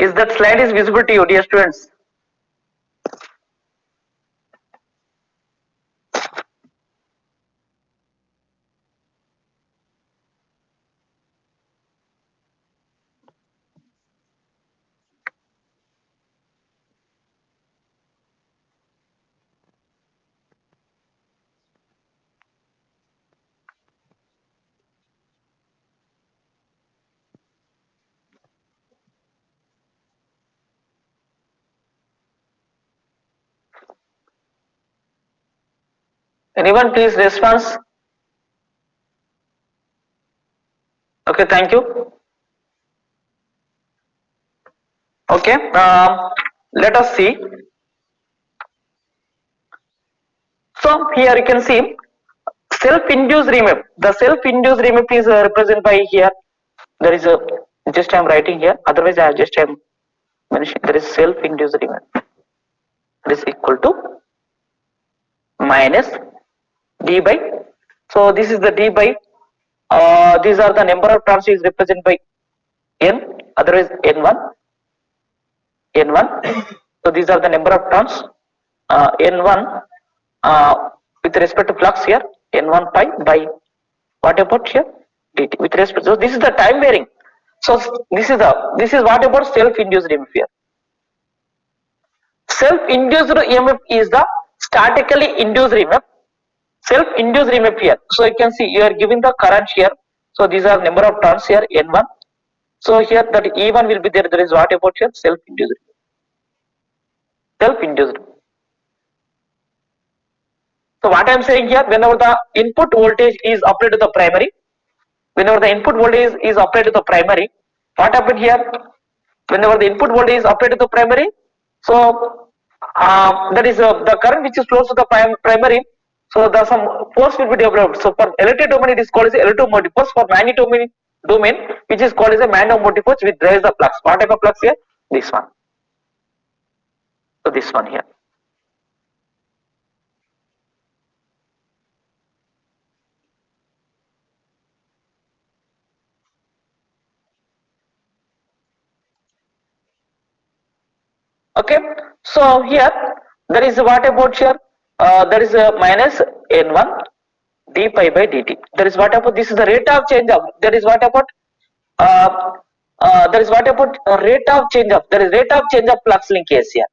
Is that slide is visible to you, dear students? Anyone please response? Okay, thank you. Okay, let us see. So here you can see self-induced remap. The self-induced remap is represented by here. There is a just I am writing here. Otherwise, I just am mentioning there is self-induced remap. This is equal to minus d by. So this is the d by. These are the number of terms is represented by n. Otherwise n1, n1. So these are the number of terms. N1 with respect to flux here, n1 pi by what about here dt with respect. So this is the time varying. So this is what about self-induced EMF here. Self-induced EMF is the statically induced EMF. Self-induced EMF here. So you can see you are giving the current here. So these are number of turns here n1. So here that E1 will be there. There is what about here self-induced. Self-induced. So what I am saying here, whenever the input voltage is applied to the primary, whenever the input voltage is applied to the primary, what happened here? Whenever the input voltage is applied to the primary, so that is the current which is close to the primary. So the some force will be developed. So for electric domain, it is called as electromotive force. For magnetic domain, which is called as a magnetomotive force, which drives the flux. What type of flux here? This one. So this one here. Okay, so here there is what about here? There is a minus n1 d pi by dt. There is what about this is the rate of change of. There is what about there is what about rate of change of. There is rate of change of flux linkage here.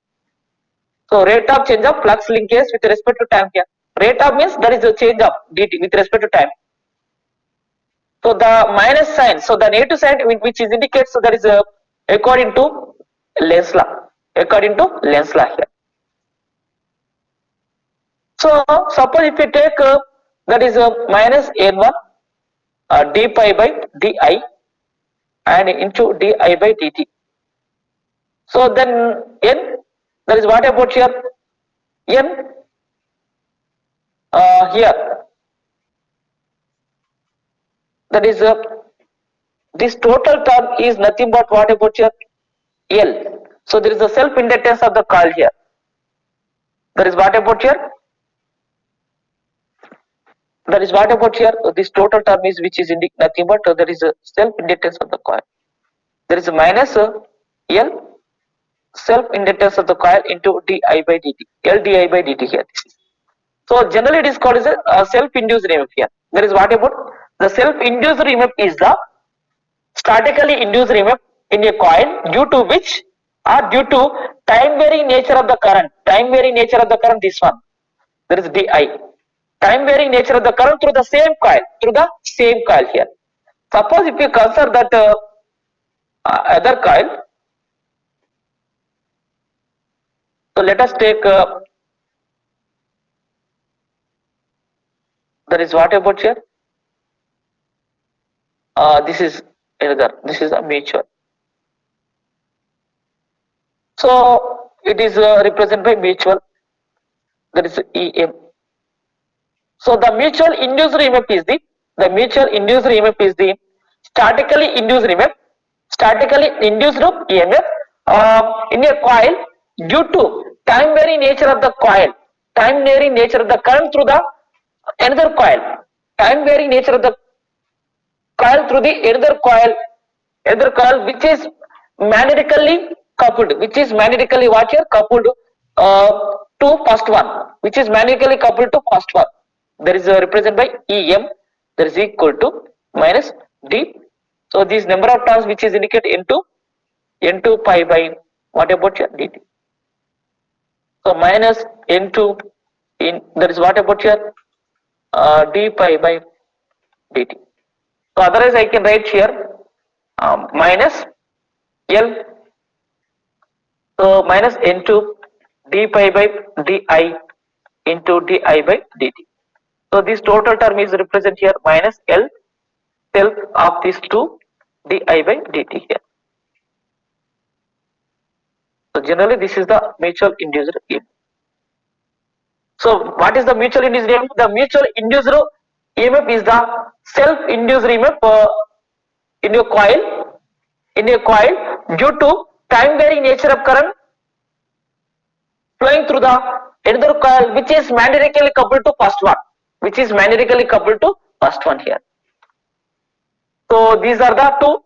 So rate of change of flux linkage with respect to time here. Rate of means there is a change of dt with respect to time. So the minus sign, so the negative sign which is indicates so there is a according to Lenz law. According to Lenz law here. So suppose if you take that is minus n1 d pi by di and into di by dt. So then n, that is what about here n here, that is this total term is nothing but what about here L. So there is a self inductance of the coil here. That is what about here. That is what about here. This total term is which is nothing but there is a self inductance of the coil. There is a minus L self inductance of the coil into di by dt. L di by dt here. So generally it is called as a self induced EMF here. There is what about the self induced EMF is the statically induced EMF in a coil due to which or due to time varying nature of the current. Time varying nature of the current, this one. There is di. Time varying nature of the current through the same coil here. Suppose if you consider that other coil, so let us take there is what about here. This is another. This is a mutual. So it is represented by mutual. That is EM. So the mutual induced EMF is the statically induced EMF. Statically induced EMF in a coil due to time varying nature of the coil. Time varying nature of the current through the another coil. Time varying nature of the coil through the another coil which is magnetically coupled, which is magnetically what here coupled to first one, which is magnetically coupled to first one. There is represented by Em. That is equal to minus D. So this number of turns which is indicated N2 pi by what about here dt. So minus N2 in that is what about here d pi by dt. So otherwise I can write here minus L. So minus N2 d pi by di into di by dt. So this total term is represent here minus L self of these two di by dt here. So generally this is the mutual induced EMF. So what is the mutual induced EMF? The mutual induced EMF is the self-induced EMF in your coil due to time varying nature of current flowing through the another coil which is magnetically coupled to first one, here. So these are the two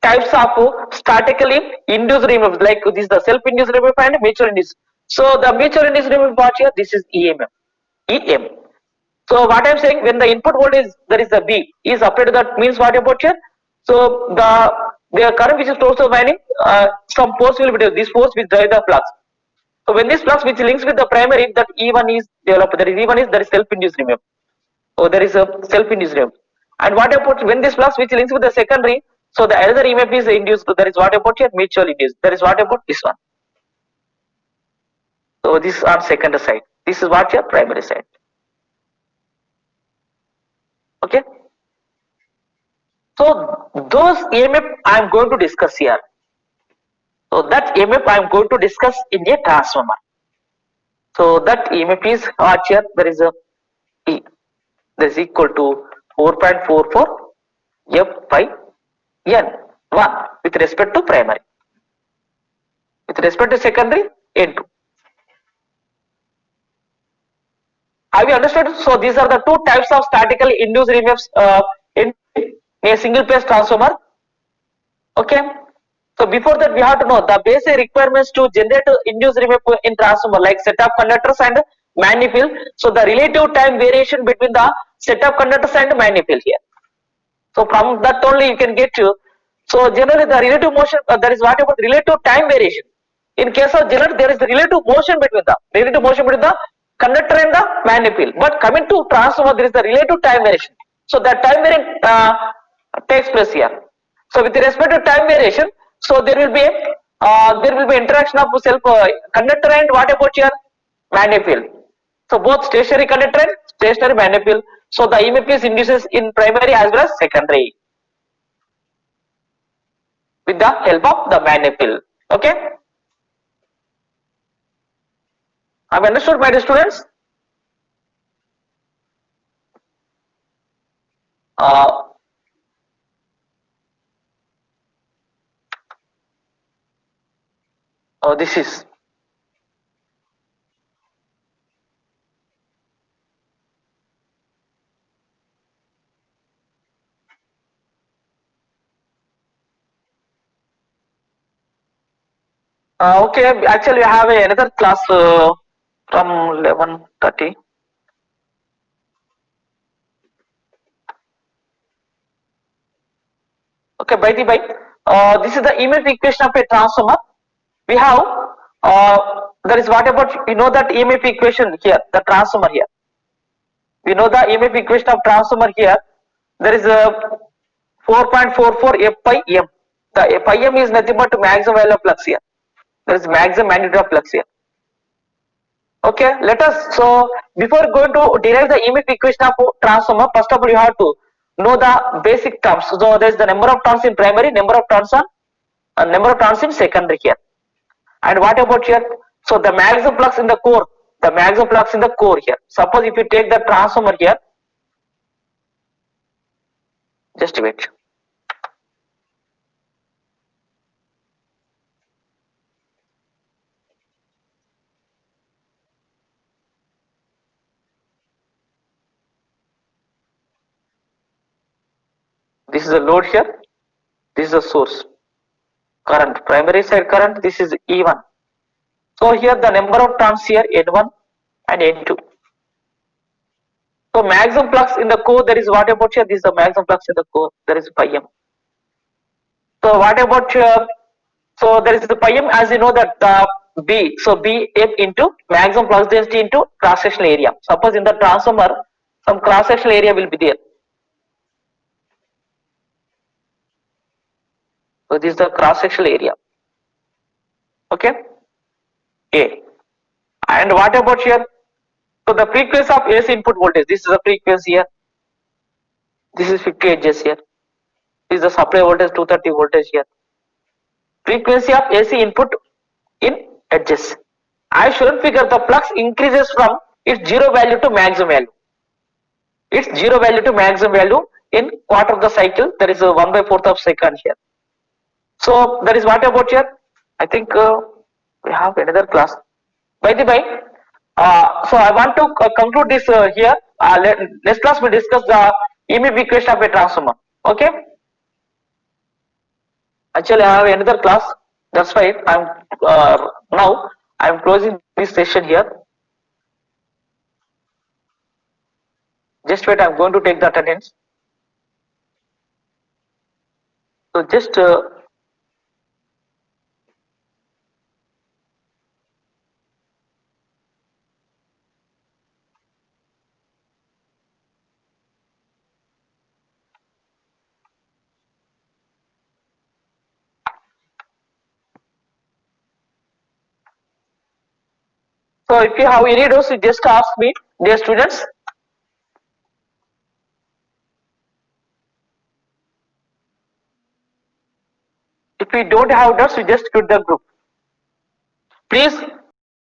types of statically induced EMF, like this is the self-induced EMF and mutual induced. So the mutual induced EMF part here, this is EMF, EM. So what I am saying, when the input voltage there is a V is applied to that means what about here? So the current which is close to the winding, some force will be there. This force will drive the flux. So when this flux which links with the primary, that E1 is developed. That is E1 is there is self-induced EMF. So there is a self-induced EMF. And what about when this flux which links with the secondary? So the other EMF is induced. There is what about here mutual induced. There is what about this one. So this is on secondary side. This is what your primary side. Okay. So those EMF I am going to discuss here. So that EMF I am going to discuss in a transformer. So that EMF is what here there is a E. That is equal to 4.44 F by N1 with respect to primary. With respect to secondary, N2. Have you understood? So these are the two types of statically induced EMFs in a single phase transformer. Okay. So before that we have to know the basic requirements to generate induced EMF in transformer, like set of conductors and manifold. So the relative time variation between the set of conductors and manifold here. So from that only you can get to. So generally the relative motion, that is what about relative time variation. In case of generator, there is the relative motion between the conductor and the manifold. But coming to transformer, there is the relative time variation. So that time variation takes place here. So with respect to time variation, so there will be interaction of self conductor and what about here manifold. So both stationary conductor and stationary manifold. So the EMF is induces in primary as well as secondary with the help of the manifold. Okay. Have you understood, my dear students? This is okay. Actually, we have another class from 11:30. Okay, by the way, this is the EMF equation of a transformer. We have there is what about you know that EMF equation here, the transformer here. We know the EMF equation of transformer here. There is a 4.44 F pi M. The pi M is nothing but maximum value of flux here. There is maximum magnitude of flux here. Okay, let us. So before going to derive the EMF equation of transformer, first of all you have to know the basic terms. So there is the number of turns in primary, number of turns in secondary here. And what about here? So the maximum flux in the core, here. Suppose if you take the transformer here, just wait. This is the load here. This is the source. current, primary side current, this is E1. So here the number of turns here N1 and N2. So maximum flux in the core, there is what about here? This is the maximum flux in the core, there is pi m. So what about here? So there is the pi m, as you know that the B, so B m into maximum flux density into cross sectional area. Suppose in the transformer, some cross sectional area will be there. So this is the cross sectional area. Okay. A. And what about here? So the frequency of AC input voltage. This is the frequency here. This is 50 Hz here. This is the supply voltage 230 voltage here. Frequency of AC input in Hz. I should figure the flux increases from its zero value to maximum value. Its zero value to maximum value in quarter of the cycle. There is a 1/4 of second here. So that is what about here. I think we have another class. By the way, so I want to conclude this here. Next class we discuss the EMF equation of a transformer. Okay. Actually, I have another class. That's why I'm now I'm closing this session here. Just wait. I'm going to take the attendance. So just. So if you have any doubts, you just ask me, dear students. If you don't have doubts, you just quit the group. Please